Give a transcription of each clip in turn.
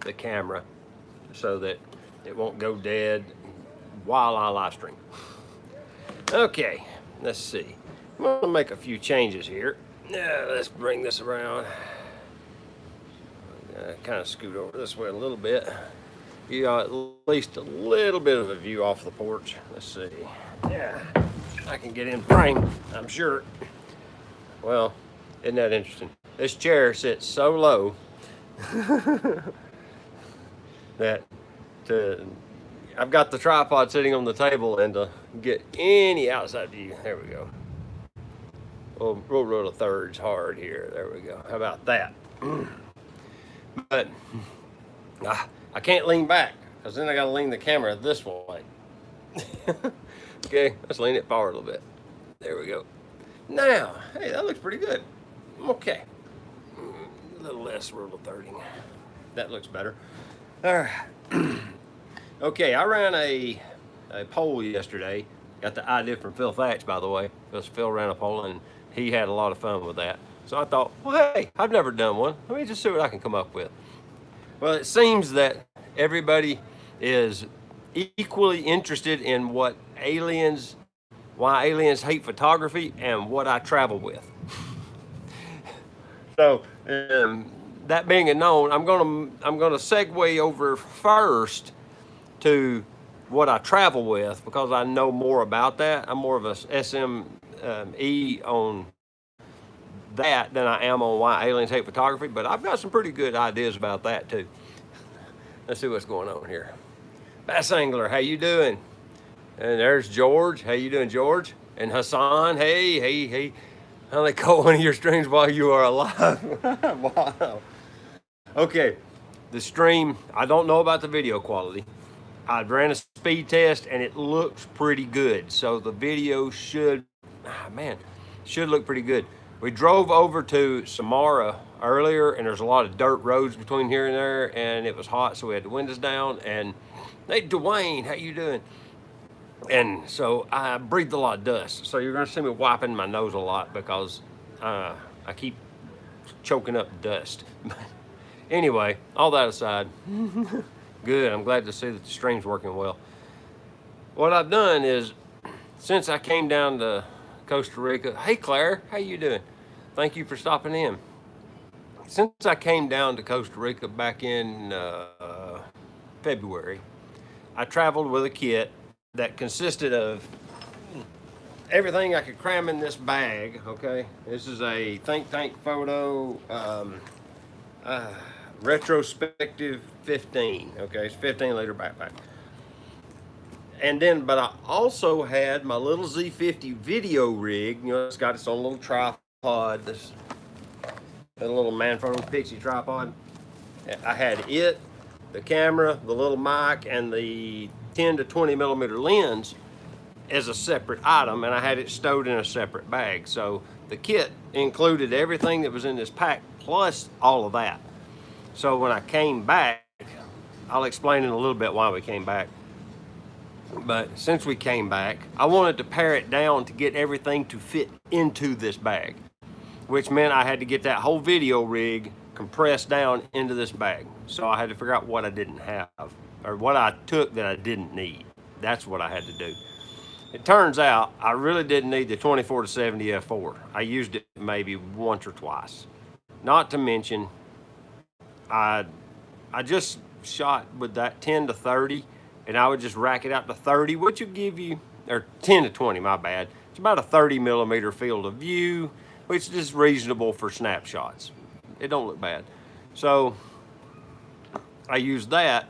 the camera so that it won't go dead while I live stream. Okay, let's see. I'm gonna make a few changes here. Now let's bring this around. Kind of scoot over this way a little bit. You got at least a little bit of a view off the porch. Let's see. Yeah, I can get in frame, I'm sure. Well, isn't that interesting? This chair sits so low that I've got the tripod sitting on the table, and to get any outside view, there we go. We'll roll the thirds hard here. There we go. How about that? But I can't lean back because then I got to lean the camera this way. Okay, let's lean it forward a little bit. There we go. Now, hey, that looks pretty good. Okay. A little less rule of 30. That looks better. All right. Okay, I ran a poll yesterday. Got the idea from Phil Thatch, by the way, because Phil ran a poll and he had a lot of fun with that. So I thought, well, hey, I've never done one. Let me just see what I can come up with. Well, it seems that everybody is equally interested in why aliens hate photography and what I travel with. So, that being known, I'm gonna segue over first to what I travel with because I know more about that. I'm more of a SME on that than I am on why aliens hate photography, but I've got some pretty good ideas about that too. Let's see what's going on here. Bass Angler, how you doing? And there's George. How you doing, George? And Hassan, hey. How they call one of your streams while you are alive? Wow. Okay, the stream, I don't know about the video quality. I ran a speed test and it looks pretty good. So the video should look pretty good. We drove over to Samara earlier and there's a lot of dirt roads between here and there and it was hot, so we had the windows down. And hey, Dwayne, how you doing? And so I breathed a lot of dust. So you're gonna see me wiping my nose a lot because I keep choking up dust. Anyway, all that aside, good, I'm glad to see that the stream's working well. What I've done is, since I came down to Costa Rica, hey Claire, how you doing? Thank you for stopping in. Since I came down to Costa Rica back in February, I traveled with a kit that consisted of everything I could cram in this bag, okay? This is a Think Tank Photo retrospective 15, okay? It's a 15-liter backpack. And then, but I also had my little Z50 video rig. You know, it's got its own little tripod, this little Manfrotto Pixie tripod. I had it, the camera, the little mic, and the 10 to 20 millimeter lens as a separate item, and I had it stowed in a separate bag. So the kit included everything that was in this pack plus all of that. So when I came back, I'll explain in a little bit why we came back. But since we came back, I wanted to pare it down to get everything to fit into this bag, which meant I had to get that whole video rig compressed down into this bag. So I had to figure out what I didn't have, or what I took that I didn't need. That's what I had to do. It turns out I really didn't need the 24 to 70 f4. I used it maybe once or twice. Not to mention, I just shot with that 10 to 30, and I would just rack it out to 30, which would give you, or 10 to 20, my bad. It's about a 30 millimeter field of view, which is reasonable for snapshots. It don't look bad. So I used that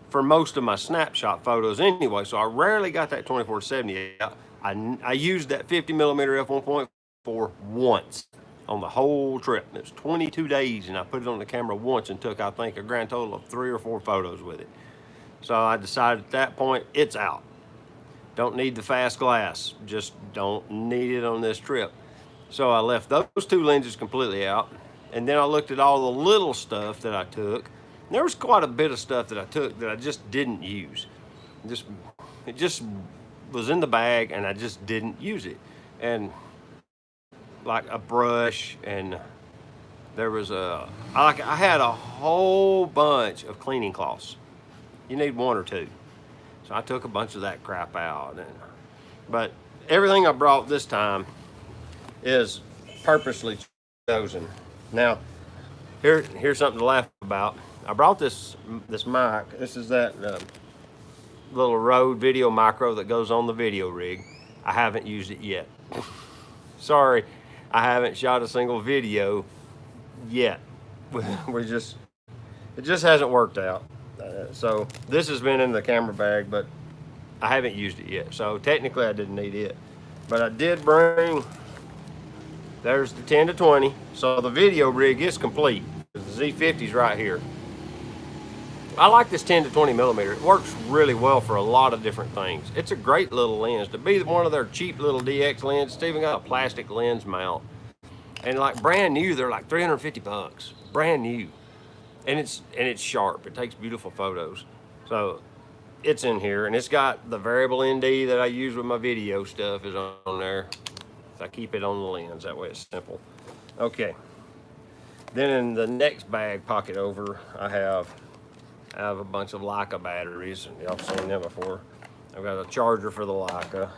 for most of my snapshot photos anyway, so I rarely got that 24 to 70 out. I used that 50 millimeter f1.4 once on the whole trip. It was 22 days, and I put it on the camera once and took, I think, a grand total of 3 or 4 photos with it. So I decided at that point, it's out. Don't need the fast glass. Just don't need it on this trip. So I left those 2 lenses completely out, and then I looked at all the little stuff that I took. And there was quite a bit of stuff that I took that I just didn't use. It just was in the bag, and I just didn't use it. And like a brush and there was I had a whole bunch of cleaning cloths. You need one or two. So I took a bunch of that crap out. But everything I brought this time is purposely chosen. Now, here's something to laugh about. I brought this mic. This is that little Rode video micro that goes on the video rig. I haven't used it yet. Sorry, I haven't shot a single video yet. It just hasn't worked out. So this has been in the camera bag, but I haven't used it yet. So technically I didn't need it. But I did bring, there's the 10 to 20. So the video rig is complete. The Z50's right here. I like this 10 to 20 millimeter. It works really well for a lot of different things. It's a great little lens. To be one of their cheap little DX lenses, it's even got a plastic lens mount. And like brand new, they're like 350 bucks. Brand new. And it's sharp. It takes beautiful photos. So it's in here, and it's got the variable ND that I use with my video stuff is on there. So I keep it on the lens. That way it's simple. Okay. Then in the next bag pocket over, I have a bunch of Leica batteries. Y'all seen them before. I've got a charger for the Leica,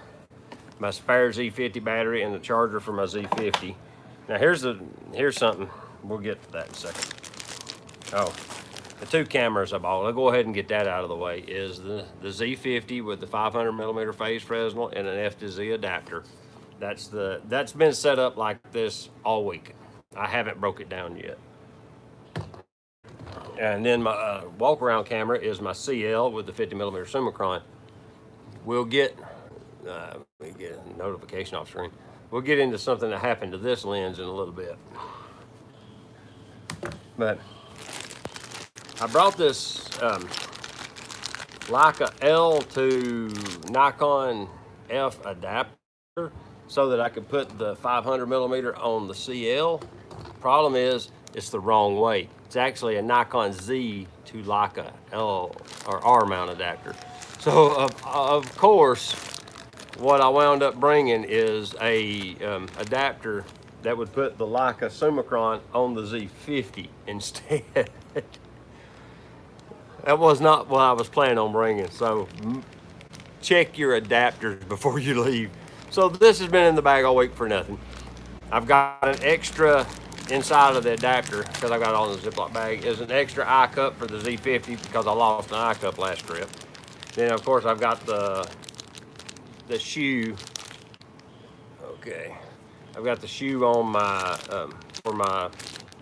my spare Z50 battery, and the charger for my Z50. Now here's something. We'll get to that in a second. Oh, the two cameras I bought. I'll go ahead and get that out of the way. Is the Z50 with the 500 millimeter phase Fresnel and an F to Z adapter. That's been set up like this all week. I haven't broke it down yet. And then my walk around camera is my CL with the 50 millimeter Summicron. We'll get a notification off screen. We'll get into something that happened to this lens in a little bit. But I brought this Leica L to Nikon F adapter so that I could put the 500 millimeter on the CL. Problem is, it's the wrong way. It's actually a Nikon Z to Leica L or R mount adapter. So of course, what I wound up bringing is a adapter that would put the Leica Summicron on the Z50 instead. That was not what I was planning on bringing. So check your adapters before you leave. So this has been in the bag all week for nothing. I've got an extra inside of the adapter, because I got it on the Ziploc bag, is an extra eye cup for the Z50 because I lost an eye cup last trip. Then of course I've got the shoe. Okay, I've got the shoe on my for my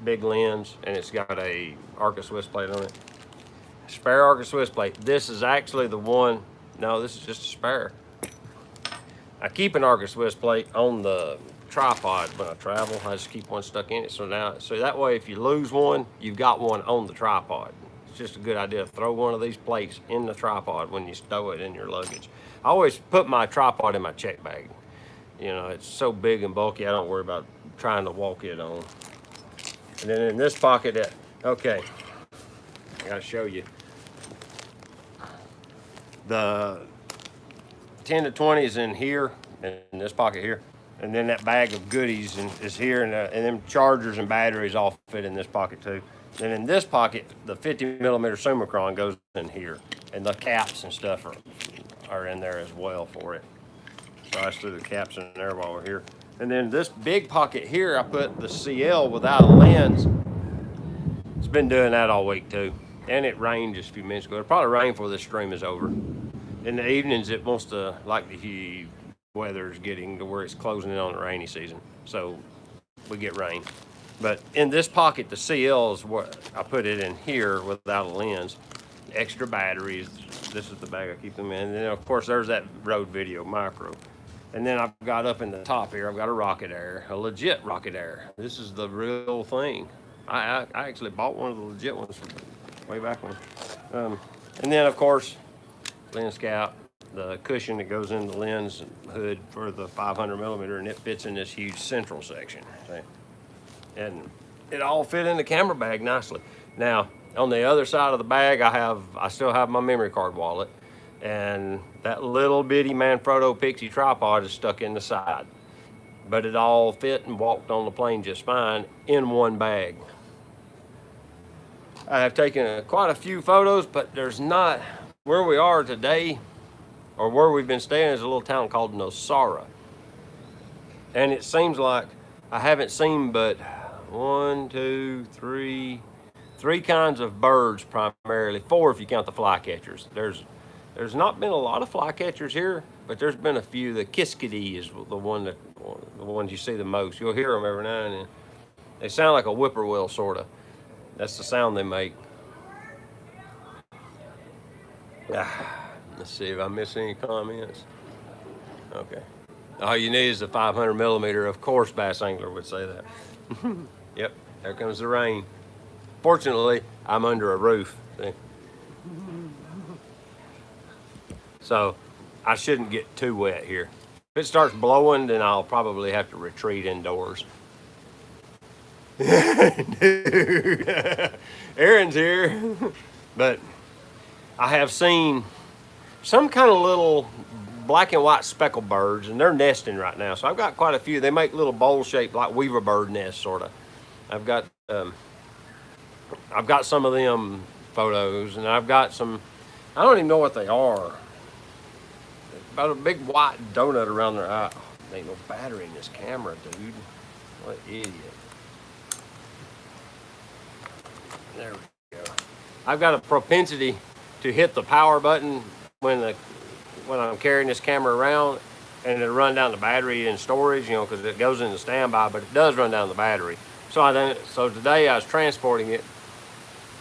big lens, and it's got a Arca Swiss plate on it. Spare Arca Swiss plate. This is actually the one. No, this is just a spare. I keep an Arca Swiss plate on the tripod when I travel. I just keep one stuck in it. So that way, if you lose one, you've got one on the tripod. It's just a good idea to throw one of these plates in the tripod when you stow it in your luggage. I always put my tripod in my check bag. You know, it's so big and bulky, I don't worry about trying to walk it on. And then in this pocket, okay, I gotta show you. The 10 to 20 is in here, in this pocket here. And then that bag of goodies is here, and them chargers and batteries all fit in this pocket too. Then in this pocket, the 50 millimeter Summicron goes in here, and the caps and stuff are in there as well for it. So I just threw the caps in there while we're here. And then this big pocket here, I put the CL without a lens. It's been doing that all week too. And it rained just a few minutes ago. It'll probably rain before this stream is over. In the evenings, it wants to, like the weather's getting to where it's closing in on the rainy season. So we get rain. But in this pocket, the CL is what I put it in here without a lens. Extra batteries. This is the bag I keep them in. And then of course there's that Rode Video Micro. And then I've got up in the top here, I've got a Rocket Air, a legit Rocket Air. This is the real thing. I actually bought one of the legit ones from way back when. And then of course, lens cap, the cushion that goes in the lens hood for the 500 millimeter, and it fits in this huge central section. See? And it all fit in the camera bag nicely. Now, on the other side of the bag, I still have my memory card wallet, and that little bitty Manfrotto Pixie tripod is stuck in the side. but it all fit and walked on the plane just fine in one bag. I have taken quite a few photos, but there's not, where we are today, or where we've been staying, is a little town called Nosara. And it seems like I haven't seen but one, two, three kinds of birds primarily. Four if you count the flycatchers. There's not been a lot of flycatchers here, but there's been a few. The kiskadee is the ones you see the most. You'll hear them every now and then. They sound like a whippoorwill, sort of. That's the sound they make. Let's see if I miss any comments. Okay. All you need is a 500 millimeter. Of course, bass angler would say that. Yep, there comes the rain. Fortunately, I'm under a roof. See? So I shouldn't get too wet here. If it starts blowing, then I'll probably have to retreat indoors. Dude, Aaron's here. But I have seen some kind of little black and white speckled birds, and they're nesting right now. So I've got quite a few. They make little bowl shaped like weaver bird nests, sort of. I've got some of them photos, and I've got some, I don't even know what they are. About a big white donut around their eye. Oh, there ain't no battery in this camera, dude. What an idiot. There we go. I've got a propensity to hit the power button when I'm carrying this camera around, and it'll run down the battery in storage, you know, because it goes into standby, but it does run down the battery. So today I was transporting it,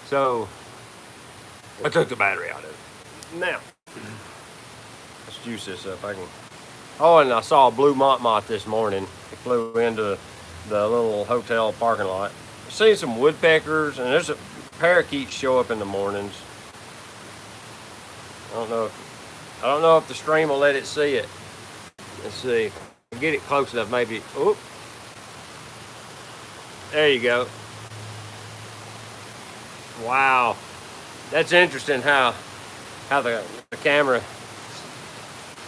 so I took the battery out of it. Now, let's juice this up. Oh, and I saw a blue mont this morning. It flew into the little hotel parking lot. I've seen some woodpeckers, and there's a parakeets show up in the mornings. I don't know if the stream will let it see it. Let's see. Get it close enough, maybe. Oop. There you go. Wow. That's interesting how the camera,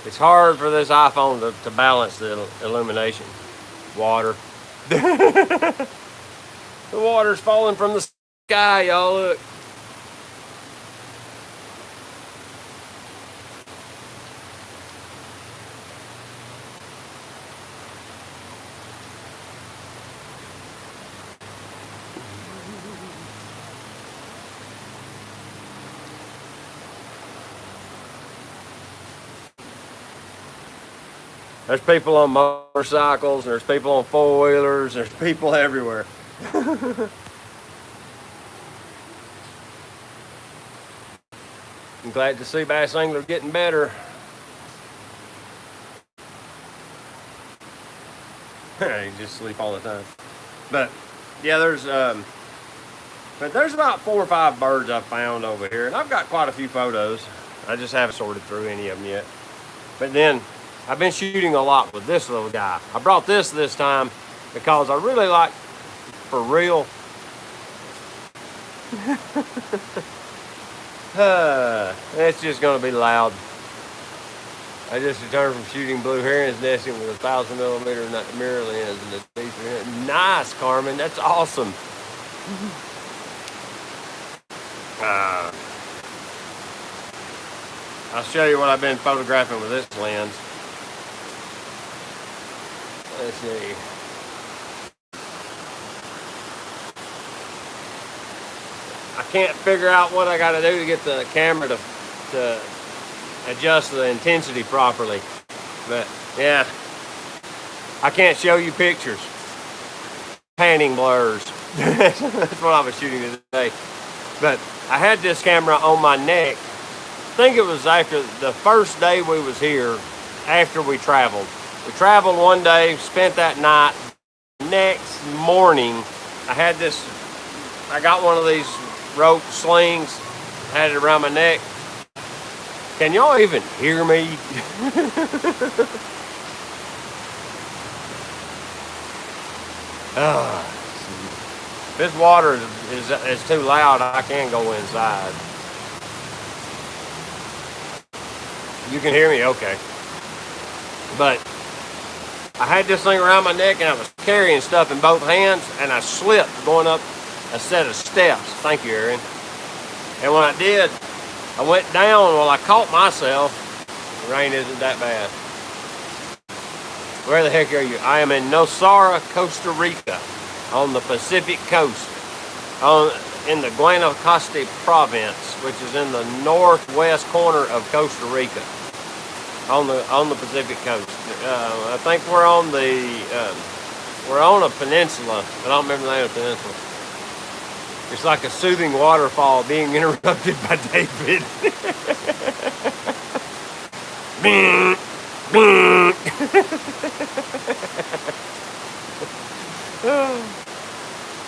it's hard for this iPhone to balance the illumination. Water. The water's falling from the sky, y'all, look. There's people on motorcycles, there's people on four-wheelers, there's people everywhere. I'm glad to see bass angler getting better. You just sleep all the time. But yeah, there's about 4 or 5 birds I've found over here, and I've got quite a few photos. I just haven't sorted through any of them yet. But then I've been shooting a lot with this little guy. I brought this time because I really like, for real. It's just gonna be loud. I just returned from shooting blue herons nesting with 1,000 millimeter mirror lens and the D300. Nice, Carmen. That's awesome. I'll show you what I've been photographing with this lens. Let's see. I can't figure out what I got to do to get the camera to adjust the intensity properly. But yeah, I can't show you pictures. Panning blurs. That's what I was shooting today. But I had this camera on my neck. I think it was after the first day we was here, after we traveled. We traveled one day, spent that night. Next morning, I got one of these rope slings, had it around my neck. Can y'all even hear me? If this water is too loud, I can't go inside. You can hear me? Okay. But I had this thing around my neck and I was carrying stuff in both hands and I slipped going up a set of steps. Thank you, Aaron. And when I did, I went down. Well, I caught myself. The rain isn't that bad. Where the heck are you? I am in Nosara, Costa Rica, on the Pacific coast, in the Guanacaste province, which is in the northwest corner of Costa Rica, on the Pacific coast. I think we're on a peninsula, but I don't remember the name of the peninsula. It's like a soothing waterfall being interrupted by David.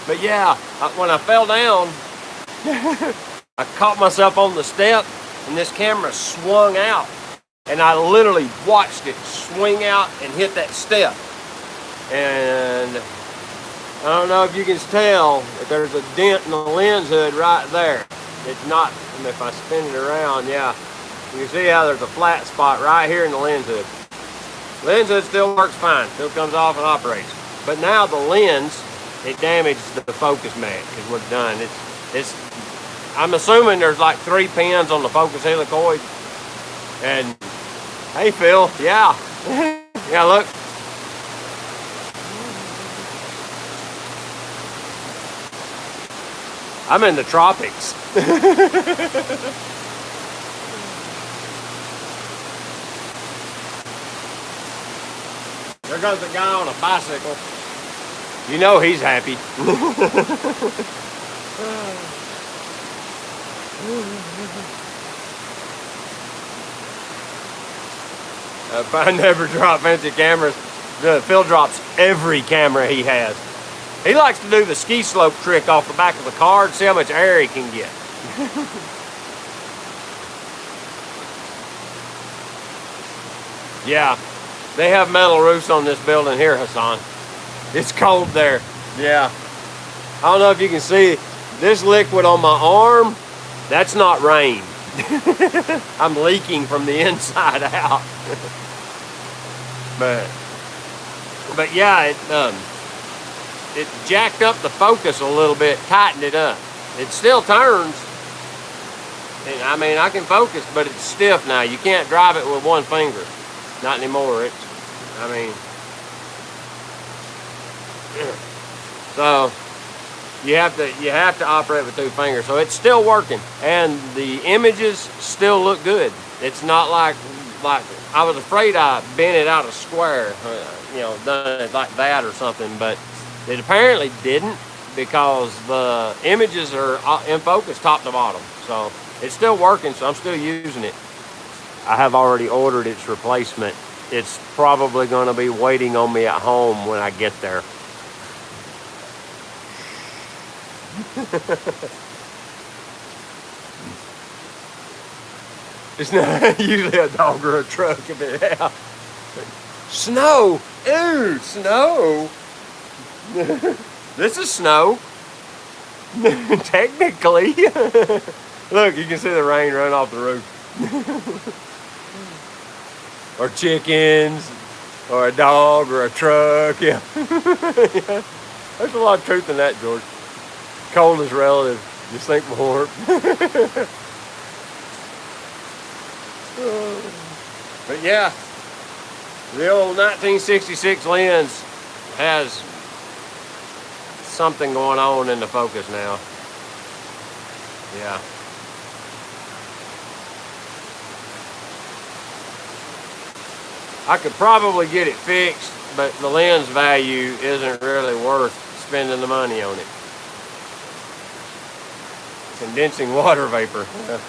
But yeah, when I fell down, I caught myself on the step and this camera swung out. And I literally watched it swing out and hit that step. And I don't know if you can tell, but there's a dent in the lens hood right there. It's not, and if I spin it around, yeah, you can see how there's a flat spot right here in the lens hood. Lens hood still works fine, still comes off and operates. But now the lens, it damaged the focus mat is what's done. I'm assuming there's like 3 pins on the focus helicoid. And hey Phil, yeah. Yeah, look. I'm in the tropics. There goes the guy on a bicycle. You know he's happy. If I never drop fancy cameras, Phil drops every camera he has. He likes to do the ski slope trick off the back of the car to see how much air he can get. Yeah, they have metal roofs on this building here, Hassan. It's cold there. Yeah. I don't know if you can see this liquid on my arm. That's not rain. I'm leaking from the inside out. But yeah, it jacked up the focus a little bit, tightened it up. It still turns. And I mean, I can focus, but it's stiff now. You can't drive it with one finger. Not anymore. So you have to operate with 2 fingers. So it's still working, and the images still look good. It's not like I was afraid I bent it out of square, done it like that or something, but it apparently didn't, because the images are in focus top to bottom. So it's still working, so I'm still using it. I have already ordered its replacement. It's probably going to be waiting on me at home when I get there. It's not usually a dog or a truck. Yeah. Snow! Ew, snow! This is snow. Technically. Look, you can see the rain running off the roof. Or chickens, or a dog, or a truck. Yeah. Yeah. There's a lot of truth in that, George. Cold is relative. Just think more. But yeah, the old 1966 lens has something going on in the focus now. Yeah. I could probably get it fixed, but the lens value isn't really worth spending the money on it. Condensing water vapor. Yeah.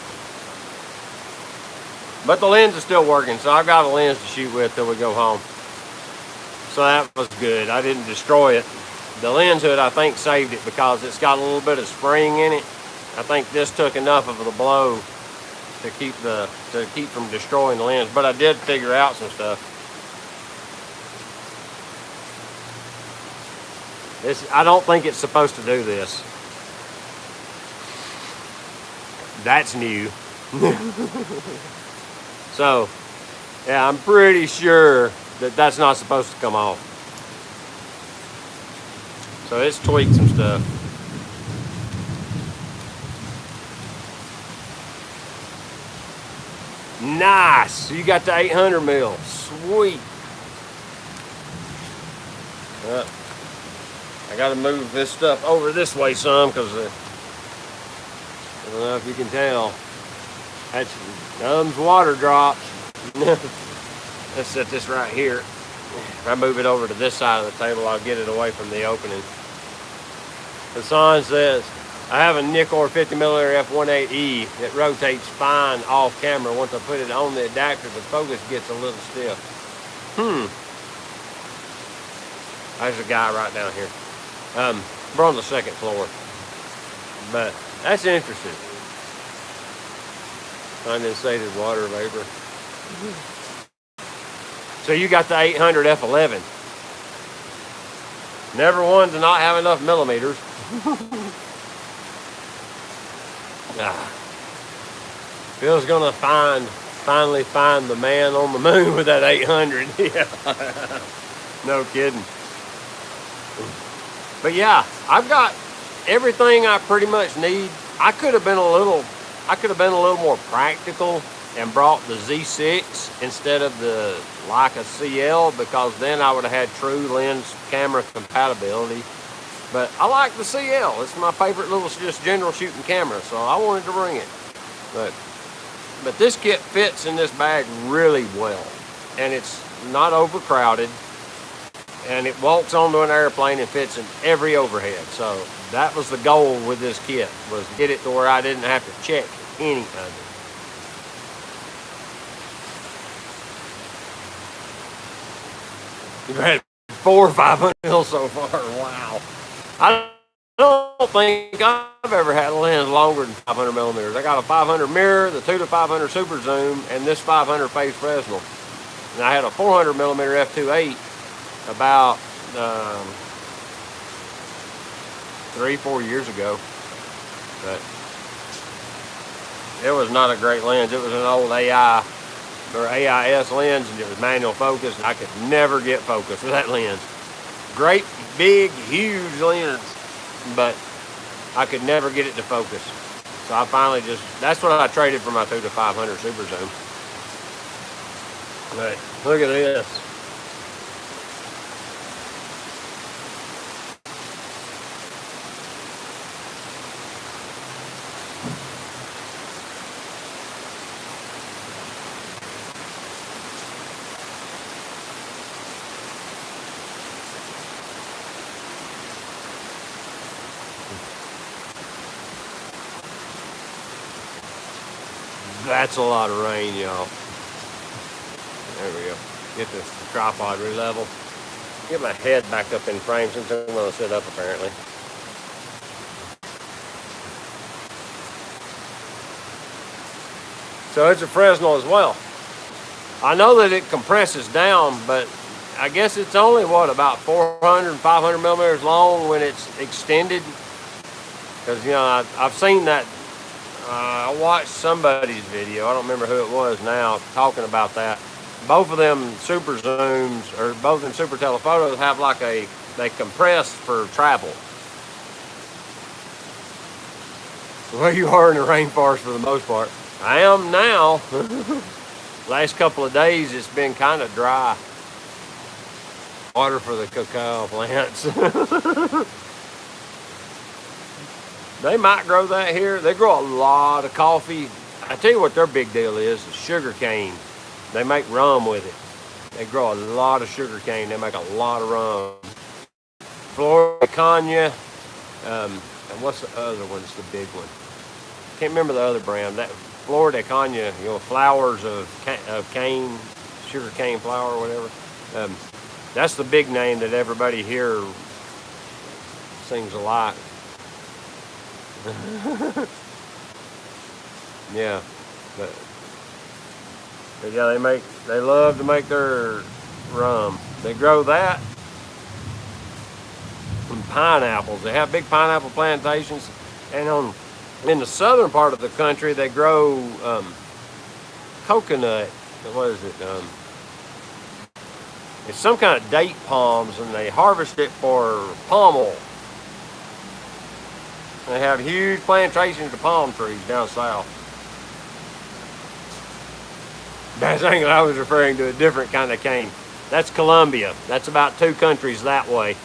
But the lens is still working, so I've got a lens to shoot with till we go home. So that was good. I didn't destroy it. The lens hood, I think, saved it because it's got a little bit of spring in it. I think this took enough of the blow to keep from destroying the lens. But I did figure out some stuff. I don't think it's supposed to do this. That's new. So, yeah, I'm pretty sure that's not supposed to come off. So it's tweaked some stuff. Nice. You got the 800 mil. Sweet. I got to move this stuff over this way some because I don't know if you can tell. That's thumb's water drops. Let's set this right here. If I move it over to this side of the table, I'll get it away from the opening. The sign says, I have a Nikkor 50 milliliter f1.8E that rotates fine off camera. Once I put it on the adapter, the focus gets a little stiff. There's a guy right down here. We're on the second floor. But that's interesting. Condensated water vapor. So you got the 800 f11. Never one to not have enough millimeters. Phil's gonna finally find the man on the moon with that 800. Yeah. No kidding. But yeah, I've got everything I pretty much need. I could have been a little more practical and brought the Z6 instead of the Leica CL, because then I would have had true lens camera compatibility. But I like the CL. It's my favorite little just general shooting camera, so I wanted to bring it. But this kit fits in this bag really well, and it's not overcrowded, and it walks onto an airplane and fits in every overhead. So that was the goal with this kit, was get it to where I didn't have to check any of it. You've had 4 or 500 mil so far. Wow. I don't think I've ever had a lens longer than 500 millimeters. I got a 500 mirror, the 2 to 500 super zoom, and this 500 phase Fresnel. And I had a 400 millimeter f2.8 about 3-4 years ago. But it was not a great lens. It was an old AI or AIS lens, and it was manual focus, and I could never get focus with that lens. Great, big, huge lens, but I could never get it to focus. So I finally that's what I traded for my 2 to 500 super zoom. But look at this. That's a lot of rain, y'all. There we go. Get the tripod re-level. Get my head back up in frame since I'm going to sit up apparently. So it's a Fresnel as well. I know that it compresses down, but I guess it's only, what, about 400 and 500 millimeters long when it's extended. Because, you know, I've seen that. I watched somebody's video, I don't remember who it was now, talking about that. Both of them super zooms, or both of them super telephotos have like they compress for travel. Where you are in the rainforest for the most part. I am now. Last couple of days it's been kind of dry. Water for the cacao plants. They might grow that here. They grow a lot of coffee. I tell you what their big deal is sugar cane. They make rum with it. They grow a lot of sugar cane. They make a lot of rum. Florida Canya. And what's the other one's the big one? Can't remember the other brand. That Florida Canya, you know, flowers of cane, sugar cane flower or whatever. That's the big name that everybody here sings a lot. Yeah, but yeah, they love to make their rum. They grow that and pineapples. They have big pineapple plantations, and in the southern part of the country they grow coconut. What is it? It's some kind of date palms, and they harvest it for palm oil. They have huge plantations of palm trees down south. That's the thing I was referring to, a different kind of cane. That's Colombia. That's about 2 countries that way.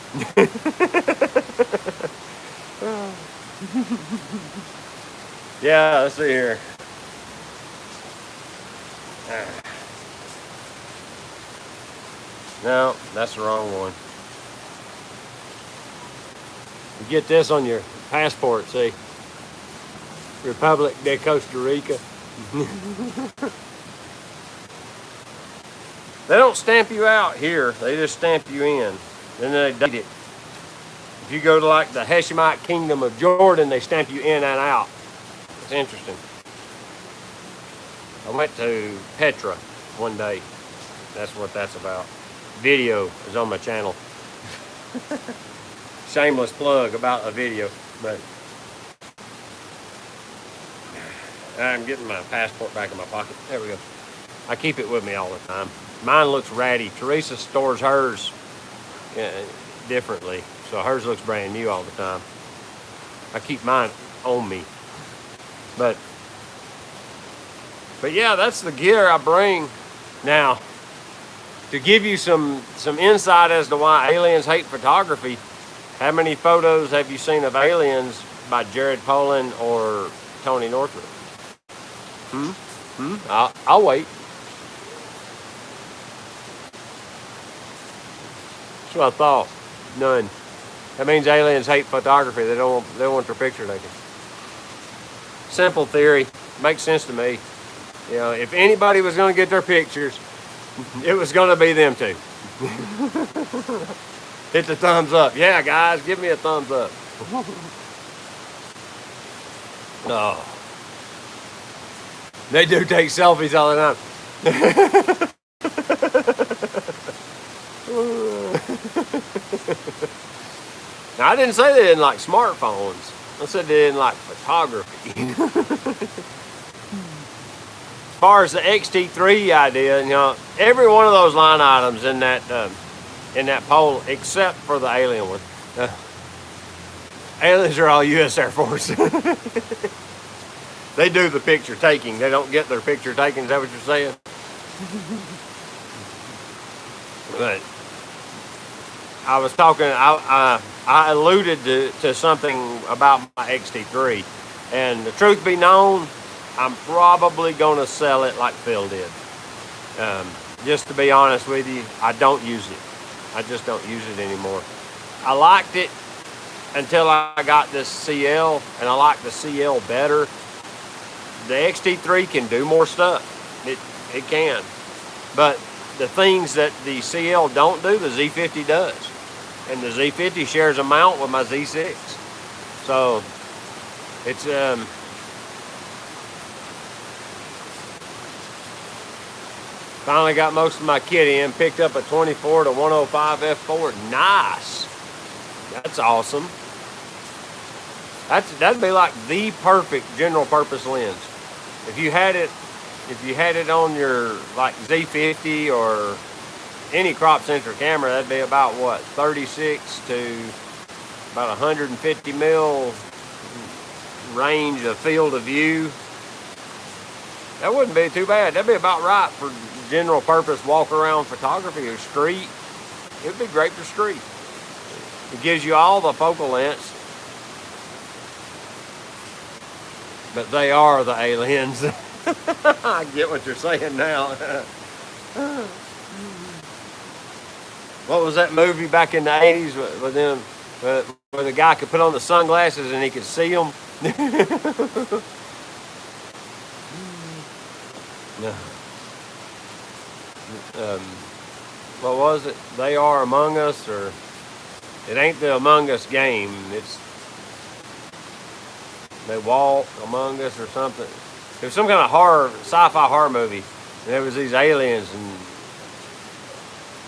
Yeah, let's see here. No, that's the wrong one. You get this on your passport, see? Republic de Costa Rica. They don't stamp you out here. They just stamp you in. Then they date it. If you go to like the Hashemite Kingdom of Jordan, they stamp you in and out. It's interesting. I went to Petra one day. That's what that's about. Video is on my channel. Shameless plug about a video, but I'm getting my passport back in my pocket. There we go. I keep it with me all the time. Mine looks ratty. Teresa stores hers differently, so hers looks brand new all the time. I keep mine on me. But yeah, that's the gear I bring. Now, to give you some insight as to why aliens hate photography, how many photos have you seen of aliens by Jared Polin or Tony Northrup? I'll wait. That's what I thought. None. That means aliens hate photography. They don't want their picture taken. Simple theory. Makes sense to me. You know, if anybody was going to get their pictures, it was going to be them two. Hit the thumbs up. Yeah, guys, give me a thumbs up. No. They do take selfies all the time. Now, I didn't say they didn't like smartphones. I said they didn't like photography. As far as the XT3 idea, you know, every one of those line items in that poll, except for the alien one. Aliens are all U.S. Air Force. They do the picture taking. They don't get their picture taken. Is that what you're saying? But I was talking, I alluded to something about my XT3. And the truth be known, I'm probably going to sell it like Phil did. Just to be honest with you, I don't use it. I just don't use it anymore. I liked it until I got this CL, and I like the CL better. The XT3 can do more stuff. It can. But the things that the CL don't do, the Z50 does. And the Z50 shares a mount with my Z6. So it's finally got most of my kit in, picked up a 24 to 105 f4. Nice. That's awesome. That'd be like the perfect general purpose lens. If you had it on your like Z50 or any crop sensor camera, that'd be about what, 36 to about 150 mil range of field of view. That wouldn't be too bad. That'd be about right for general purpose walk around photography or street. It'd be great for street. It gives you all the focal lengths. But they are the aliens. I get what you're saying now. What was that movie back in the 80s with them, where the guy could put on the sunglasses and he could see them? No. What was it? They Are Among Us, or it ain't the Among Us game. It's They Walk Among Us or something. It was some kind of horror, sci-fi horror movie. And there was these aliens, and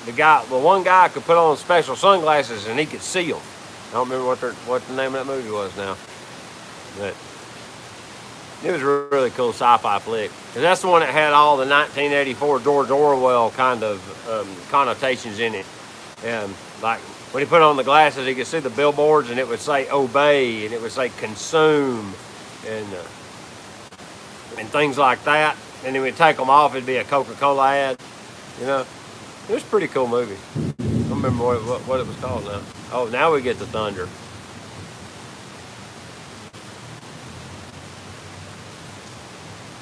the one guy could put on special sunglasses and he could see them. I don't remember what the name of that movie was now. But It was a really cool sci-fi flick. 'Cause that's the one that had all the 1984 George Orwell kind of connotations in it. And like when he put on the glasses, he could see the billboards, and it would say "obey" and it would say "consume," and things like that. And then we'd take them off, it'd be a Coca-Cola ad. You know, it was a pretty cool movie. I don't remember what it was called now. Oh, now we get the thunder.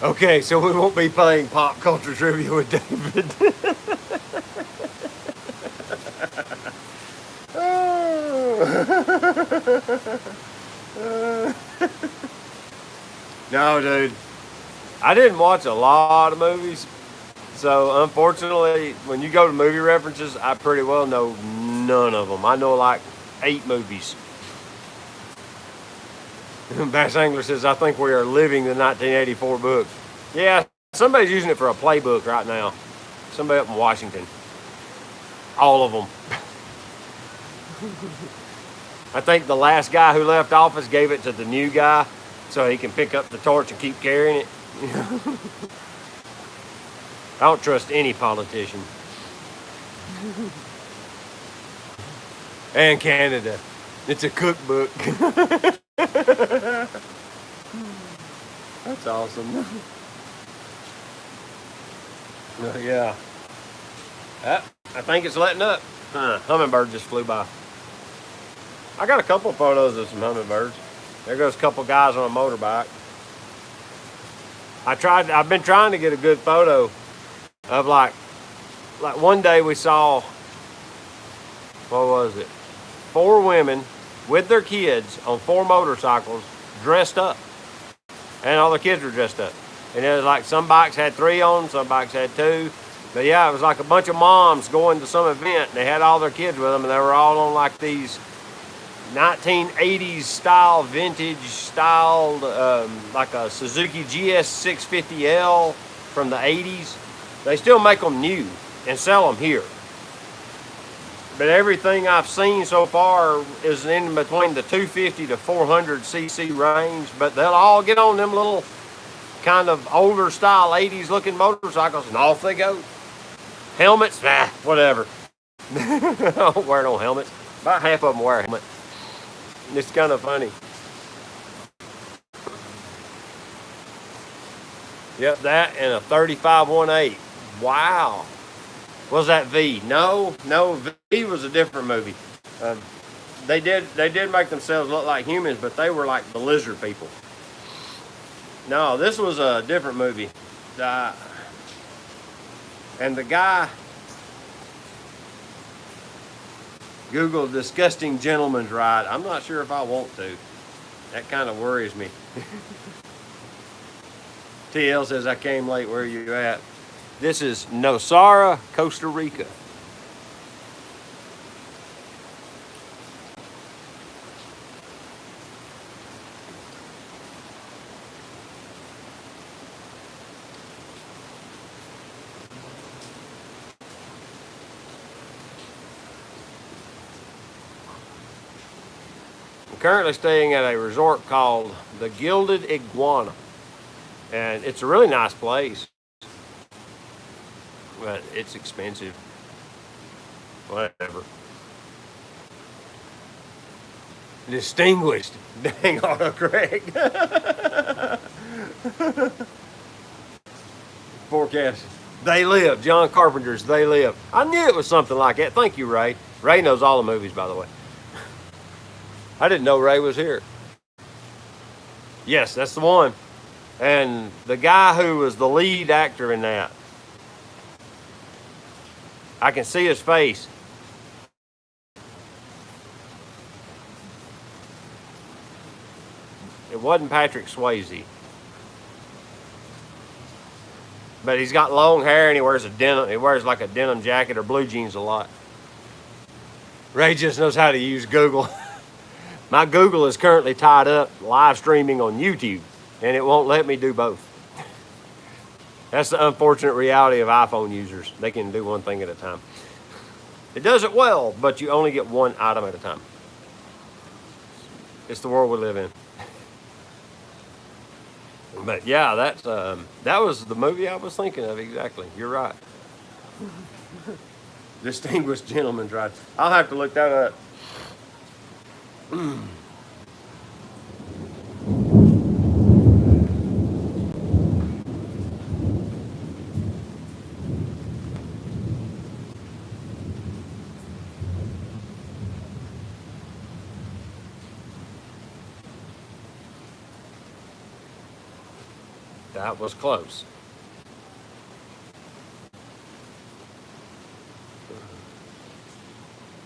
Okay, so we won't be playing pop culture trivia with David. No, dude. I didn't watch a lot of movies. So, unfortunately, when you go to movie references, I pretty well know none of them. I know like 8 movies. Bass Angler says, I think we are living the 1984 book. Yeah, somebody's using it for a playbook right now. Somebody up in Washington. All of them. I think the last guy who left office gave it to the new guy so he can pick up the torch and keep carrying it. I don't trust any politician. And Canada. It's a cookbook. That's awesome. Yeah. I think it's letting up. Hummingbird just flew by. I got a couple photos of some hummingbirds. There goes a couple guys on a motorbike. I've been trying to get a good photo of like one day we saw, what was it? 4 women with their kids on 4 motorcycles dressed up. And all the kids were dressed up. And it was like some bikes had 3 on them, some bikes had 2. But yeah, it was like a bunch of moms going to some event. And they had all their kids with them, and they were all on like these 1980s style, vintage styled, like a Suzuki GS 650L from the 80s. They still make them new and sell them here. But everything I've seen so far is in between the 250 to 400 cc range. But they'll all get on them little kind of older style 80s looking motorcycles, and off they go. Helmets, whatever. I don't wear no helmets. About half of them wear a helmet. It's kind of funny. Yep, that and a 35-18. Wow. Was that V? No, V was a different movie. They did make themselves look like humans, but they were like the lizard people. No, this was a different movie. And the guy, Google disgusting gentleman's ride. I'm not sure if I want to. That kind of worries me. TL says, I came late. Where are you at? This is Nosara, Costa Rica. I'm currently staying at a resort called the Gilded Iguana. And it's a really nice place. But it's expensive. Whatever. Distinguished. Dang autocorrect. Forecast. They Live. John Carpenter's They Live. I knew it was something like that. Thank you, Ray. Ray knows all the movies, by the way. I didn't know Ray was here. Yes, that's the one. And the guy who was the lead actor in that, I can see his face. It wasn't Patrick Swayze. But he's got long hair and he wears like a denim jacket or blue jeans a lot. Ray just knows how to use Google. My Google is currently tied up live streaming on YouTube, and it won't let me do both. That's the unfortunate reality of iPhone users. They can do one thing at a time. It does it well, but you only get one item at a time. It's the world we live in. But yeah, that was the movie I was thinking of exactly. You're right. Distinguished Gentleman's Ride. I'll have to look that up. That was close.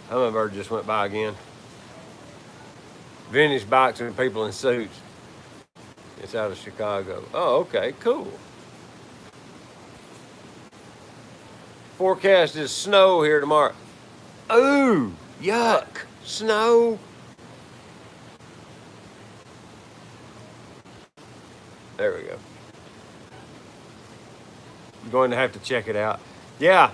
Hummingbird just went by again. Vintage bikes and people in suits. It's out of Chicago. Oh, okay, cool. Forecast is snow here tomorrow. Ooh, yuck. Snow. There we go. I'm going to have to check it out. Yeah,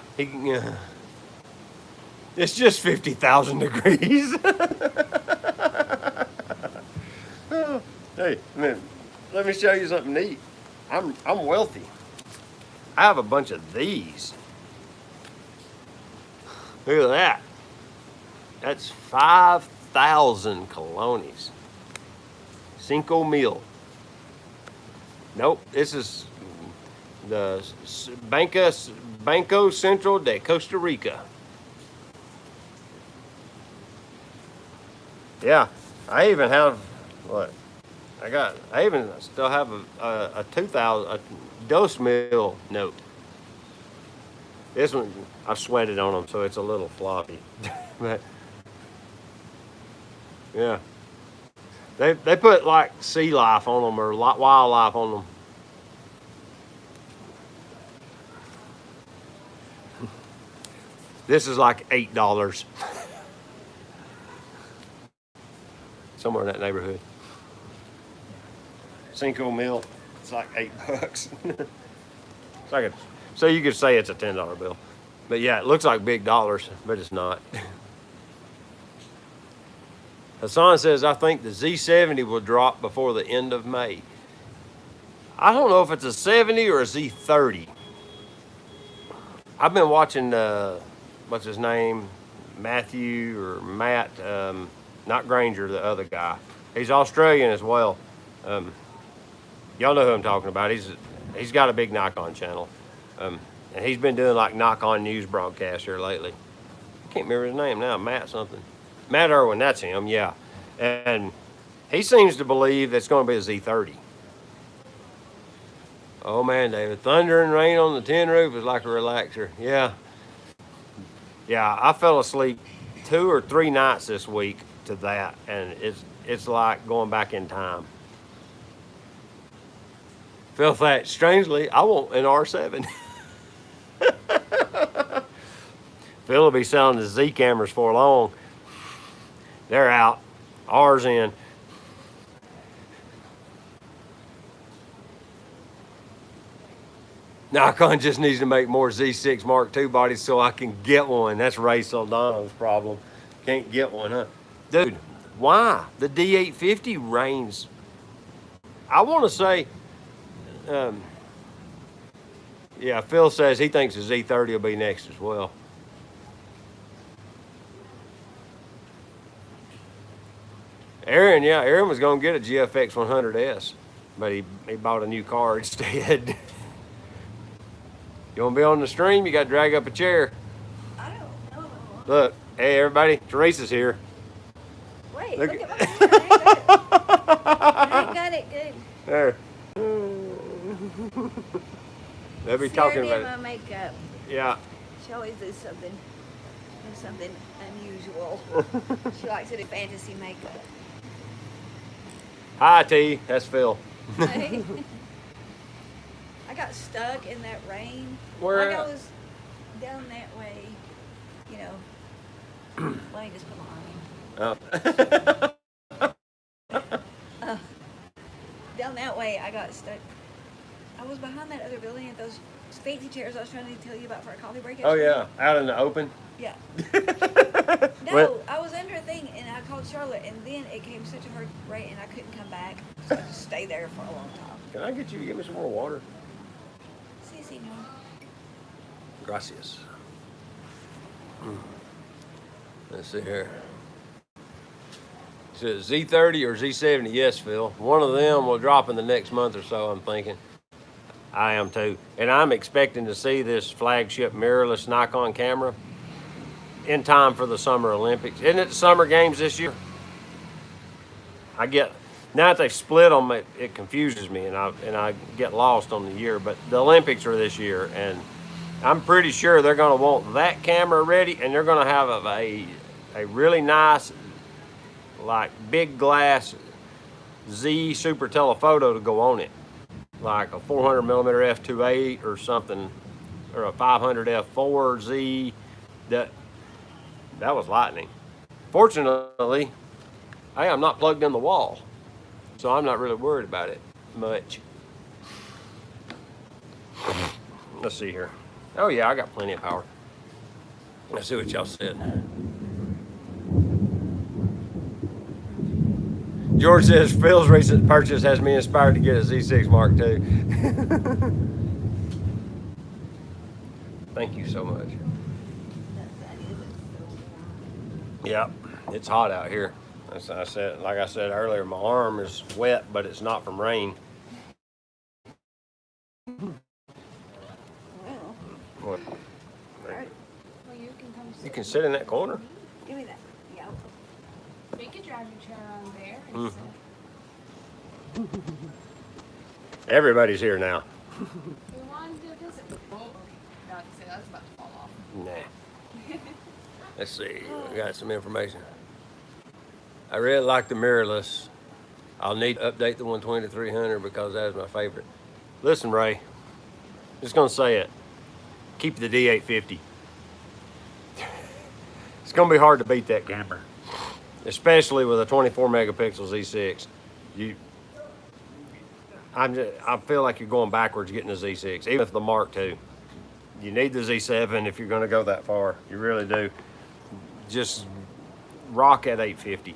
it's just 50,000 degrees. Hey, man, let me show you something neat. I'm wealthy. I have a bunch of these. Look at that. That's 5,000 colones. 5,000. Nope, this is the Banco Central de Costa Rica. Yeah, I even have what? I even still have a 2,000 a dose mill note. This one I sweated on them, so it's a little floppy. But yeah, they put like sea life on them or wildlife on them. This is like $8. Somewhere in that neighborhood. 5,000. It's like $8. It's like so you could say it's a $10 bill. But yeah, it looks like big dollars, but it's not. Hassan says, I think the Z70 will drop before the end of May. I don't know if it's a 70 or a Z30. I've been watching, what's his name? Matthew or Matt, not Granger, the other guy. He's Australian as well. Y'all know who I'm talking about. He's got a big Nikon channel. And he's been doing like Nikon news broadcasts here lately. I can't remember his name now, Matt something. Matt Irwin, that's him, yeah. And he seems to believe that it's going to be a Z30. Oh man, David, thunder and rain on the tin roof is like a relaxer. Yeah. Yeah, I fell asleep 2 or 3 nights this week to that, and it's like going back in time. Phil Thatch, strangely, I want an R7. Phil will be selling the Z cameras for long. They're out. R's in. Nikon just needs to make more Z6 Mark II bodies so I can get one. That's Ray Soldano's problem. Can't get one, huh? Dude, why? The D850 reigns. I want to say, yeah, Phil says he thinks the Z30 will be next as well. Aaron was going to get a GFX 100S, but he bought a new car instead. You want to be on the stream? You got to drag up a chair. I don't know. Look, hey everybody, Teresa's here. Wait, look at my hair. I got it good. There. They'll be talking about my makeup. Yeah. She always does something unusual. She likes to do fantasy makeup. Hi, T. That's Phil. I got stuck in that rain. Where? Like I was down that way, you know. Let me just put my arm in. Down that way, I got stuck. I was behind that other building at those fancy chairs I was trying to tell you about for a coffee break. Oh yeah, out in the open. Yeah. No, What? I was under a thing and I called Charlotte and then it came such a hard rain and I couldn't come back. So I just stayed there for a long time. Can I get you to give me some more water? Sí, señor. Gracias. Let's see here. Is it Z30 or Z70? Yes, Phil. One of them will drop in the next month or so, I'm thinking. I am too. And I'm expecting to see this flagship mirrorless Nikon camera in time for the Summer Olympics. Isn't it the Summer Games this year? Now that they've split them, it confuses me, and I get lost on the year. But the Olympics are this year, and I'm pretty sure they're going to want that camera ready, and they're going to have a really nice, like, big glass Z super telephoto to go on it, like a 400 millimeter f2.8 or something, or a 500 f4 Z. That was lightning. Fortunately, hey, I'm not plugged in the wall, so I'm not really worried about it much. Let's see here. Oh yeah, I got plenty of power. Let's see what y'all said. George says Phil's recent purchase has me inspired to get a Z6 Mark II. Thank you so much. Yep, it's hot out here. As I said, like I said earlier, my arm is wet, but it's not from rain. What? Well, You can sit in that corner. Give me that. Yeah. You could drive your chair around there. Mm. Everybody's here now. We wanted to visit. Oh, okay. No, I can say that's about to fall off. Nah. Let's see. We got some information. I really like the mirrorless. I'll need to update the 120 to 300 because that is my favorite. Listen, Ray. Just gonna say it. Keep the D850. It's gonna be hard to beat that camera, especially with a 24 megapixel Z6. I feel like you're going backwards getting a Z6, even if the Mark II. You need the Z7 if you're gonna go that far. You really do. Just rock at 850.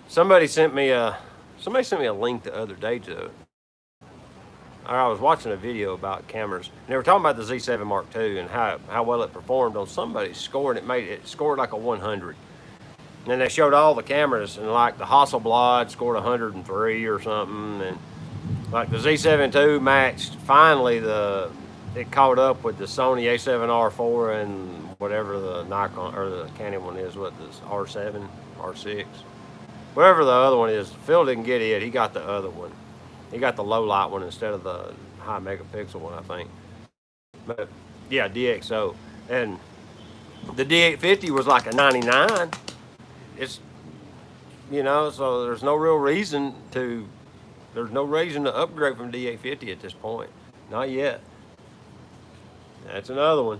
Somebody sent me a link the other day to it. I was watching a video about cameras, and they were talking about the Z7 Mark II and how well it performed on somebody's score, and it scored like a 100. And then they showed all the cameras, and like the Hasselblad scored 103 or something, and like the Z7 II matched. Finally, it caught up with the Sony A7R4 and whatever the Nikon or the Canon one is, what this R7, R6, whatever the other one is. Phil didn't get it; he got the other one. He got the low light one instead of the high megapixel one, I think. But yeah, DxO. And the D850 was like a 99. It's, so there's no reason to upgrade from D850 at this point. Not yet. That's another one.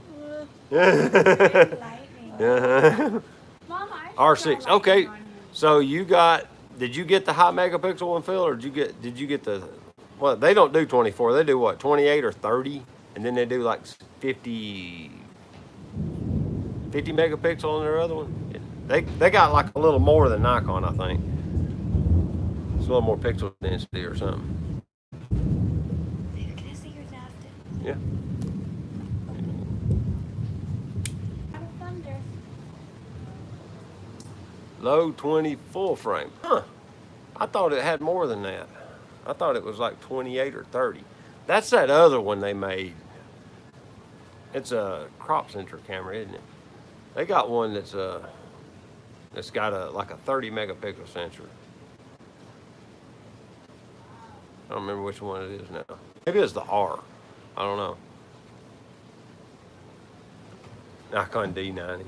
Mama, R6. Okay. So did you get the high megapixel one, Phil, or did you get the, well, they don't do 24, they do what, 28 or 30, and then they do like 50 megapixel on their other one? They got like a little more than Nikon, I think. It's a little more pixel density or something. Can I see yours after? Yeah. Thunder. Low 20 full frame. Huh. I thought it had more than that. I thought it was like 28 or 30. That's that other one they made. It's a crop sensor camera, isn't it? They got one that's got like a 30 megapixel sensor. I don't remember which one it is now. Maybe it's the R. I don't know. Nikon D90.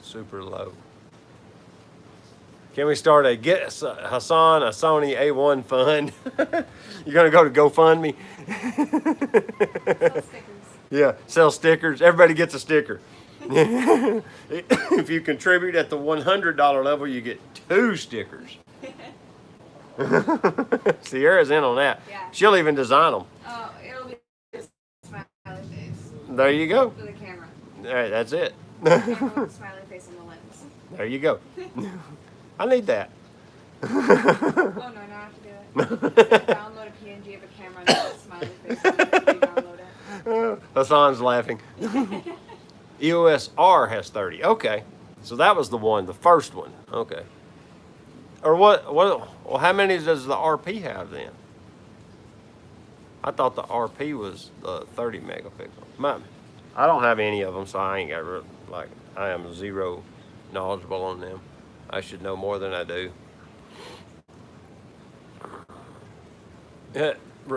Super low. Can we start a Get Hassan a Sony A1 fund? You're going to go to GoFundMe? Sell stickers. Yeah, sell stickers. Everybody gets a sticker. If you contribute at the $100 level, you get 2 stickers. Sierra's in on that. Yeah. She'll even design them. Oh, it'll be a smiley face There you go. for the camera. All right, that's it. The camera with a smiley face on the lens. There you go. I need that. Oh no, now I have to do it. Download a PNG of a camera and then a smiley face after you download it. Hassan's laughing. EOS R has 30. Okay. So that was the one, the first one. Okay. Or well, how many does the RP have then? I thought the RP was the 30 megapixel. I don't have any of them, so I ain't got I am zero knowledgeable on them. I should know more than I do.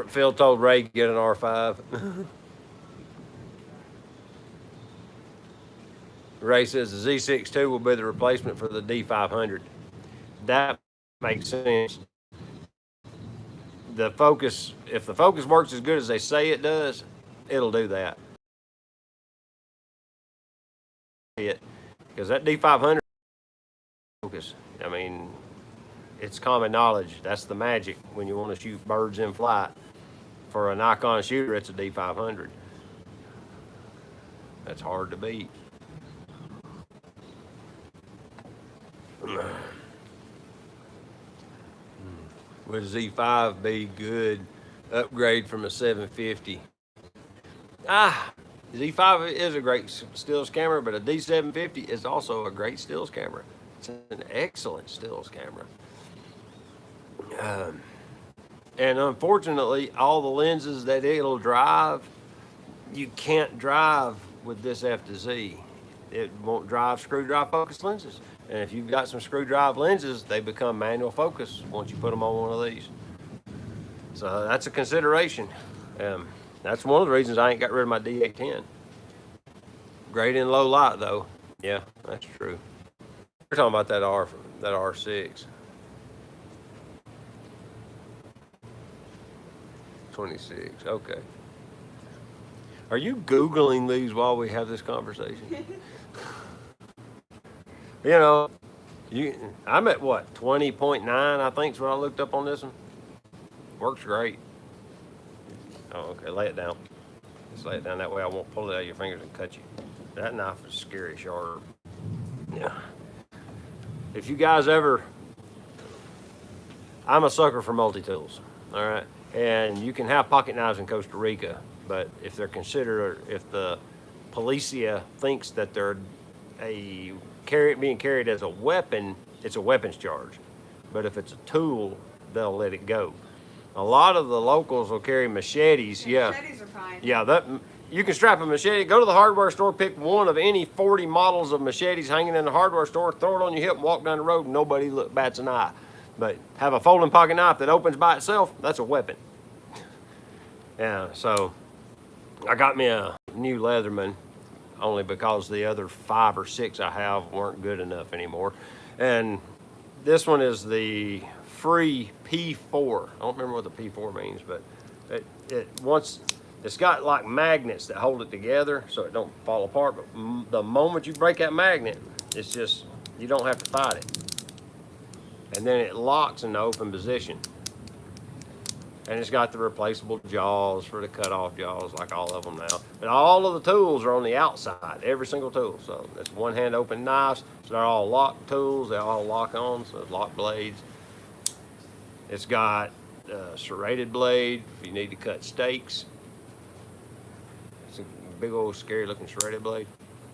Phil told Ray to get an R5. Ray says the Z6 II will be the replacement for the D500. That makes sense. If the focus works as good as they say it does, it'll do that. Because that D500 focus, I mean, it's common knowledge. That's the magic when you want to shoot birds in flight. For a Nikon shooter, it's a D500. That's hard to beat. Would Z5 be good upgrade from a 750? Z5 is a great stills camera, but a D750 is also a great stills camera. It's an excellent stills camera. And unfortunately, all the lenses that it'll drive, you can't drive with this F to Z. It won't drive screw drive focus lenses. And if you've got some screw drive lenses, they become manual focus once you put them on one of these. So that's a consideration. That's one of the reasons I ain't got rid of my D810. Great in low light though. Yeah, that's true. We're talking about that R6. 26, okay. Are you Googling these while we have this conversation? You know, I'm at what, 20.9, I think is what I looked up on this one. Works great. Oh, okay, lay it down. Just lay it down, that way I won't pull it out of your fingers and cut you. That knife is scary sharp. Yeah. If you guys ever, I'm a sucker for multi-tools, all right? And you can have pocket knives in Costa Rica, but if the policia thinks that they're being carried as a weapon, it's a weapons charge. But if it's a tool, they'll let it go. A lot of the locals will carry machetes. Yeah, machetes are fine. Yeah, you can strap a machete, go to the hardware store, pick one of any 40 models of machetes hanging in the hardware store, throw it on your hip and walk down the road and nobody bats an eye. But have a folding pocket knife that opens by itself, that's a weapon. Yeah, so I got me a new Leatherman only because the other 5 or 6 I have weren't good enough anymore. And this one is the free P4. I don't remember what the P4 means, but it's got like magnets that hold it together so it don't fall apart. But the moment you break that magnet, it's just, you don't have to fight it. And then it locks in the open position. And it's got the replaceable jaws for the cut-off jaws, like all of them now. But all of the tools are on the outside, every single tool. So it's one-hand open knives. So they're all locked tools. They all lock on, so it's lock blades. It's got a serrated blade if you need to cut steaks. It's a big old scary-looking serrated blade.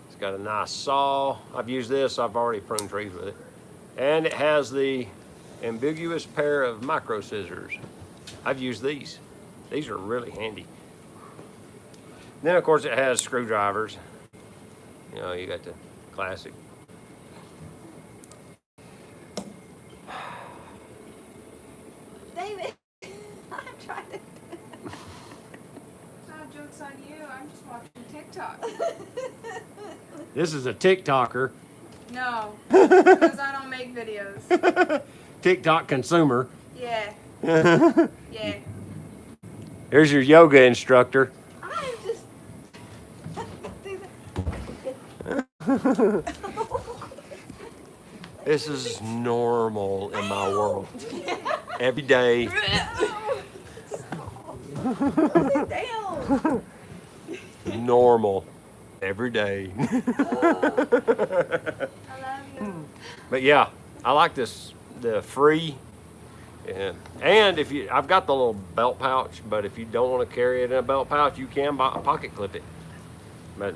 It's got a nice saw. I've used this. I've already pruned trees with it. And it has the ambiguous pair of micro scissors. I've used these. These are really handy. Then of course it has screwdrivers. You know, you got the classic. David, I'm trying to. No joke's on you. I'm just watching TikTok. This is a TikToker. No, because I don't make videos. TikTok consumer. Yeah. Yeah. Here's your yoga instructor. I'm just. This is normal in my world. Every day. Sit down. Normal. Every day. I love you. But yeah, I like this, the free Yeah, and if you, I've got the little belt pouch, but if you don't want to carry it in a belt pouch, you can pocket clip it. But,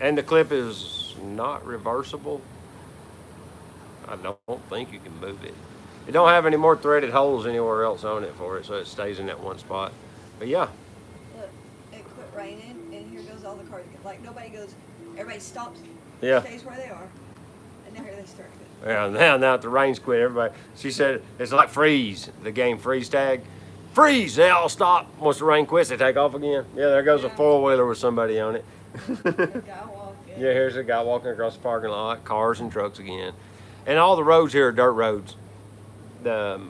and the clip is not reversible. I don't think you can move it. It don't have any more threaded holes anywhere else on it for it, so it stays in that one spot. But yeah. Look, it quit raining, and here goes all the cars. Like nobody goes. Everybody stops. Yeah. Stays where they are, and now here they start. Yeah, now that the rain's quit, everybody, she said it's like freeze, the game freeze tag. Freeze, they all stop. Once the rain quits, they take off again. Yeah, there goes a four-wheeler with somebody on it. Guy walking. Yeah, here's a guy walking across the parking lot, cars and trucks again. And all the roads here are dirt roads.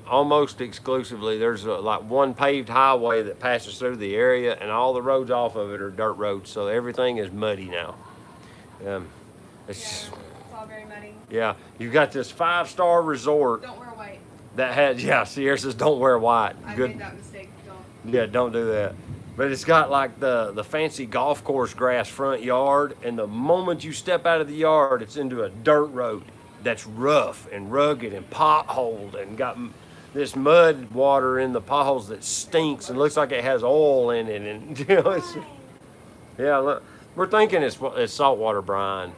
Almost exclusively, there's like one paved highway that passes through the area, and all the roads off of it are dirt roads, so everything is muddy now. It's all very muddy. Yeah, you've got this 5-star resort. Don't wear white. That had, yeah, Sierra says don't wear white. I Good. made that mistake. Don't. Yeah, don't do that. But it's got like the fancy golf course grass front yard, and the moment you step out of the yard, it's into a dirt road that's rough and rugged and potholed and got this mud water in the potholes that stinks and looks like it has oil in it. And you know, yeah, look, we're thinking it's saltwater brine,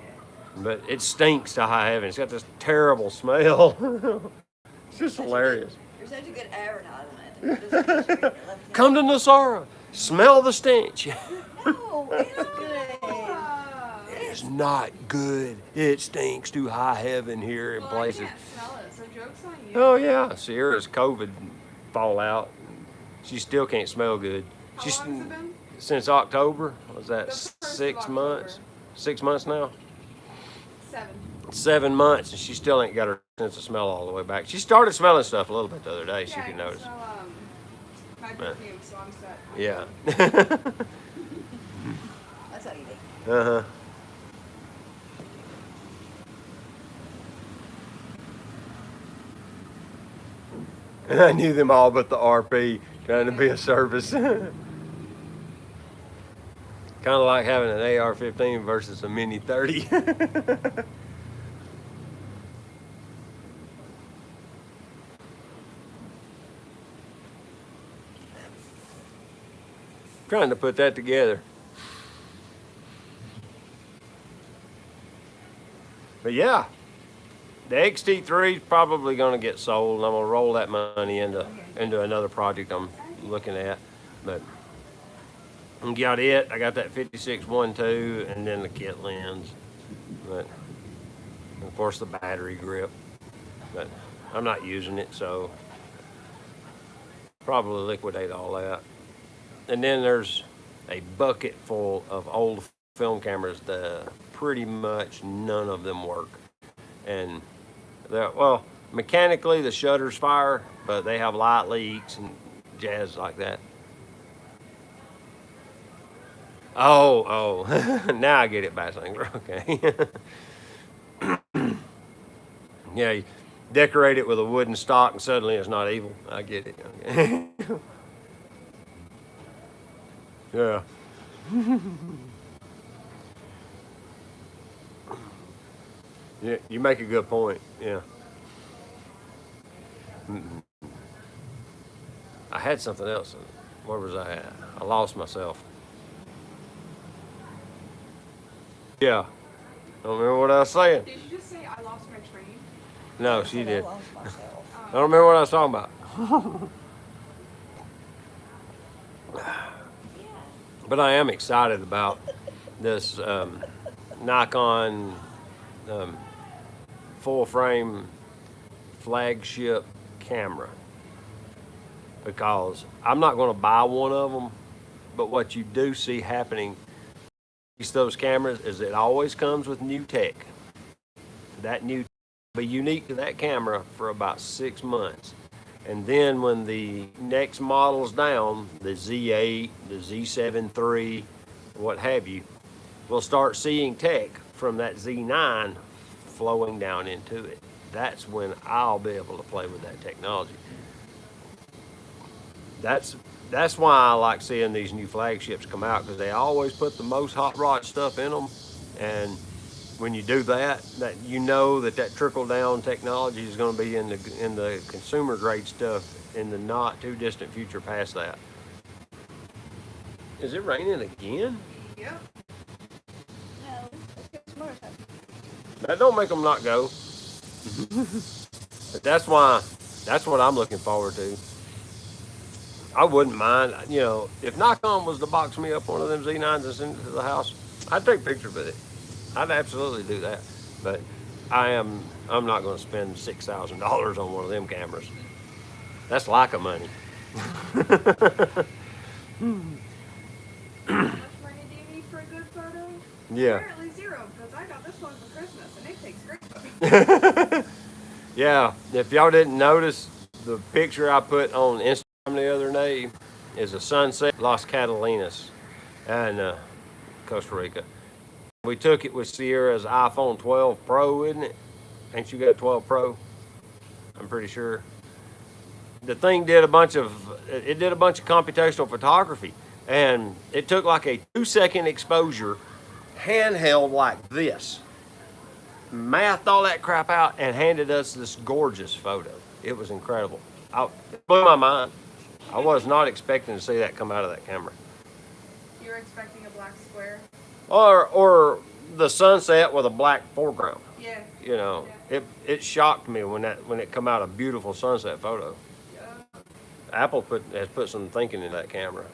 but it stinks to high heaven. It's got this terrible smell. It's just hilarious. You're such a good advertisement. Come to Nasara, smell the stench. No, it's good. It's not good. It stinks to high heaven here in Well, places. I can't smell it, so joke's on you. Oh yeah, Sierra's COVID fallout. She still can't smell good. How She's long has it been? since October. Was that The 1st of 6 months? October. 6 months now. 7. 7 months, and she still ain't got her sense of smell all the way back. She started smelling stuff a little bit the other day. She could notice. So, my perfume, so I'm set. Yeah. That's how you do. Uh-huh. And I knew them all but the RP trying to be a service. Kind of like having an AR-15 versus a Mini 30. Trying to put that together. But yeah, the XT3 is probably going to get sold, and I'm going to roll that money into another project I'm looking at. But I got it. I got that 56-1.2 and then the kit lens. But of course the battery grip. But I'm not using it, so probably liquidate all that. And then there's a bucket full of old film cameras that pretty much none of them work. And well, mechanically the shutters fire, but they have light leaks and jazz like that. Oh, now I get it, Bassangler. Okay. Yeah, you decorate it with a wooden stock and suddenly it's not evil. I get it. Okay. Yeah. Yeah, you make a good point. Yeah. I had something else. Where was I at? I lost myself. Yeah. I don't remember what I was saying. Did you just say I lost my train? No, she did. I lost myself. I don't remember what I was talking about. But I am excited about this Nikon full frame flagship camera, because I'm not going to buy one of them, but what you do see happening with those cameras is it always comes with new tech. That new tech will be unique to that camera for about 6 months. And then when the next model's down, the Z8, the Z7 III, what have you, we'll start seeing tech from that Z9 flowing down into it. That's when I'll be able to play with that technology. That's why I like seeing these new flagships come out, because they always put the most hot rod stuff in them. And when you do that you know that trickle down technology is going to be in the consumer grade stuff in the not too distant future past that. Is it raining again? Yep. No, let's get some motorcycle. That don't make them not go. But that's what I'm looking forward to. I wouldn't mind, you know, if Nikon was to box me up one of them Z9s and send it to the house, I'd take pictures with it. I'd absolutely do that. But I'm not going to spend $6,000 on one of them cameras. That's like a money. How much money do you need for a good photo? Yeah. Apparently zero, because I got this one for Christmas and it takes great photos. Yeah, if y'all didn't notice, the picture I put on Instagram the other day is a sunset Las Catalinas in Costa Rica. We took it with Sierra's iPhone 12 Pro, isn't it? Ain't you got 12 Pro? I'm pretty sure. The thing did a bunch of computational photography, and it took like a 2-second exposure, handheld like this, mathed all that crap out, and handed us this gorgeous photo. It was incredible. It blew my mind. I was not expecting to see that come out of that camera. You were expecting a black square? Or the sunset with a black foreground. Yeah. You know, Yeah. it shocked me when it come out a beautiful sunset photo. Apple has put some thinking in that camera.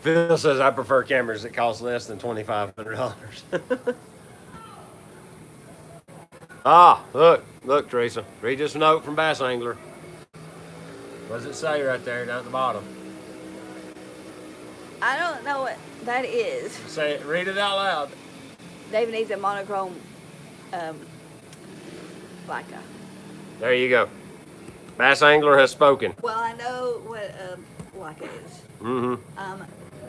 Phil says I prefer cameras that cost less than $2,500. Look, Teresa. Read this note from Bass Angler. What does it say right there down at the bottom? I don't know what that is. Say it. Read it out loud. David needs a monochrome, Leica. There you go. Bass Angler has spoken. Well, I know what Leica is. Mm-hmm.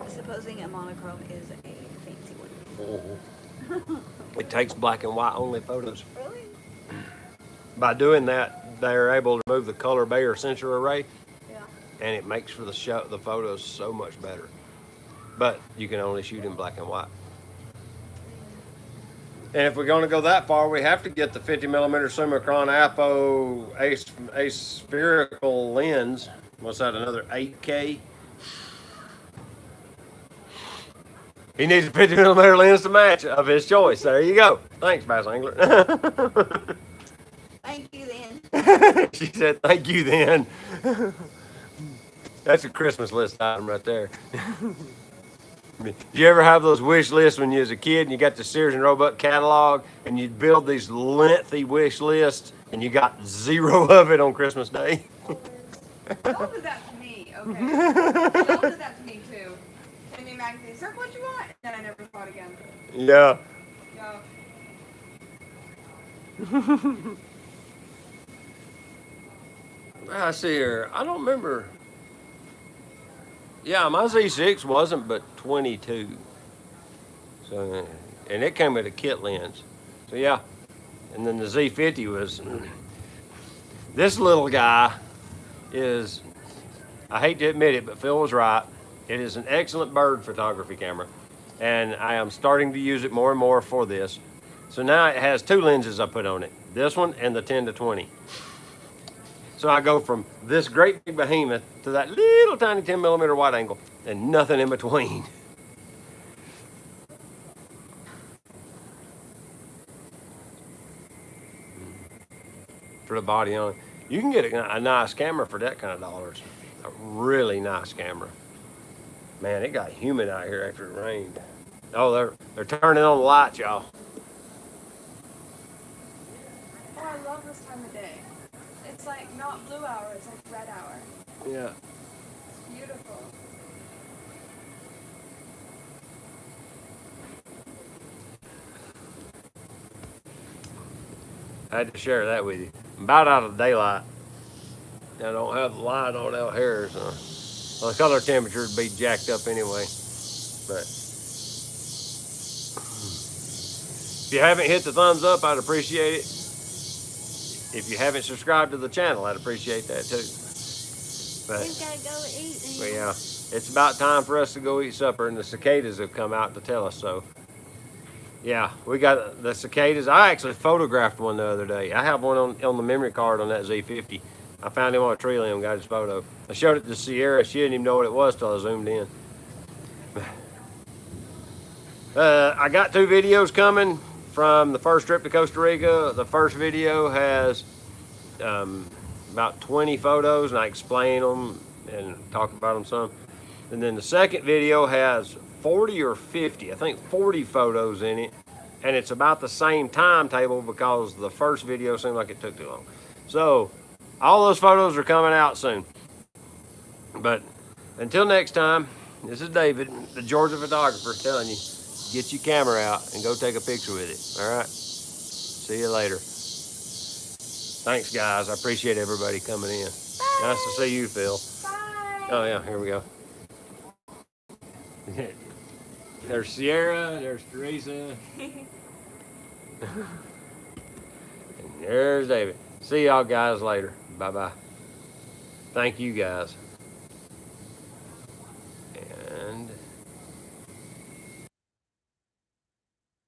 Supposing a monochrome is a fancy one. It takes black and white only photos. Really? By doing that, they're able to remove the color Bayer sensor array, Yeah. and it makes for the photos so much better. But you can only shoot in black and white. And if we're going to go that far, we have to get the 50mm Summicron Apo aspherical lens. What's that? Another 8K. He needs a 50mm lens to match of his choice. There you go. Thanks, Bass Angler. Thank you then. She said, "Thank you then." That's a Christmas list item right there. Did you ever have those wish lists when you was a kid and you got the Sears and Roebuck catalog and you'd build these lengthy wish lists and you got 0 of it on Christmas Day? Y'all did that to me, okay? Y'all did that to me too. Send me a magazine, circle what you want, and then I never saw it again. Yeah. Yeah. I see here. I don't remember. Yeah, my Z6 wasn't but 22. So, and it came with a kit lens. So yeah. And then the Z50 was, this little guy is, I hate to admit it, but Phil was right. It is an excellent bird photography camera. And I am starting to use it more and more for this. So now it has 2 lenses I put on it. This one and the 10-20. So I go from this great big behemoth to that little tiny 10mm wide angle and nothing in between. For the body on it. You can get a nice camera for that kind of dollars. A really nice camera. Man, it got humid out here after it rained. Oh, they're turning on the lights, y'all. Oh, I love this time of day. It's like not blue hour, it's like red hour. Yeah. It's beautiful. I had to share that with you. I'm about out of daylight. I don't have the light on out here, so well, the color temperature would be jacked up anyway. But if you haven't hit the thumbs up, I'd appreciate it. If you haven't subscribed to the channel, I'd appreciate that too. But We've got to go eat. yeah, it's about time for us to go eat supper, and the cicadas have come out to tell us so. Yeah, we got the cicadas. I actually photographed one the other day. I have one on the memory card on that Z50. I found him on a tree limb, got his photo. I showed it to Sierra. She didn't even know what it was till I zoomed in. I got 2 videos coming from the first trip to Costa Rica. The first video has about 20 photos, and I explain them and talk about them some. And then the second video has 40 or 50, I think 40 photos in it, and it's about the same timetable because the first video seemed like it took too long. So all those photos are coming out soon. But until next time, this is David, the Georgia photographer, telling you, get your camera out and go take a picture with it. All right? See you later. Thanks, guys. I appreciate everybody coming in. Bye. Nice to see you, Phil. Bye. Oh, yeah, here we go. There's Sierra, there's Teresa, and there's David. See y'all guys later. Bye-bye. Thank you, guys.